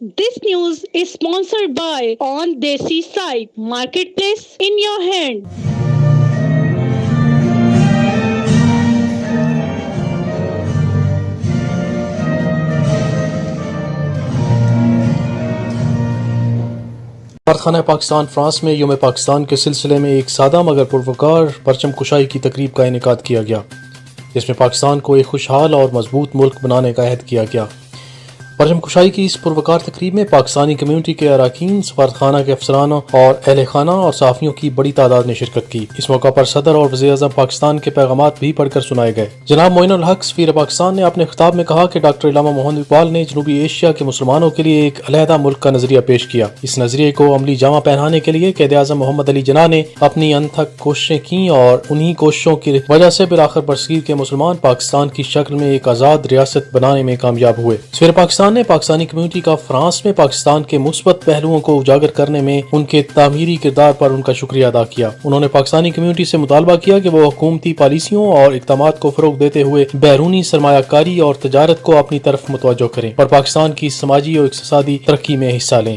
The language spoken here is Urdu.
This news is sponsored by On Desi Site, Marketplace in your hand. سفارتخانہ پاکستان فرانس میں یوم پاکستان کے سلسلے میں ایک سادہ مگر پروکار پرچم کشائی کی تقریب کا انعقاد کیا گیا، جس میں پاکستان کو ایک خوشحال اور مضبوط ملک بنانے کا عہد کیا گیا۔ پرچم کشائی کی اس پروکار تقریب میں پاکستانی کمیونٹی کے اراکین، سفارتخانہ کے افسران اور اہل خانہ اور صحافیوں کی بڑی تعداد نے شرکت کی۔ اس موقع پر صدر اور وزیر اعظم پاکستان کے پیغامات بھی پڑھ کر سنائے گئے۔ جناب معین الحق سفیر پاکستان نے اپنے خطاب میں کہا کہ ڈاکٹر علامہ محمد اقبال نے جنوبی ایشیا کے مسلمانوں کے لیے ایک علیحدہ ملک کا نظریہ پیش کیا۔ اس نظریے کو عملی جامہ پہنانے کے لیے قائد اعظم محمد علی جناح نے اپنی انتھک کوششیں کیں اور انہی کوششوں کی وجہ سے بالآخر برصغیر کے مسلمان پاکستان کی شکل میں ایک آزاد ریاست بنانے میں کامیاب ہوئے۔ سفیر پاکستان نے پاکستانی کمیونٹی کا فرانس میں پاکستان کے مثبت پہلوؤں کو اجاگر کرنے میں ان کے تعمیری کردار پر ان کا شکریہ ادا کیا۔ انہوں نے پاکستانی کمیونٹی سے مطالبہ کیا کہ وہ حکومتی پالیسیوں اور اقدامات کو فروغ دیتے ہوئے بیرونی سرمایہ کاری اور تجارت کو اپنی طرف متوجہ کریں اور پاکستان کی سماجی اور اقتصادی ترقی میں حصہ لیں۔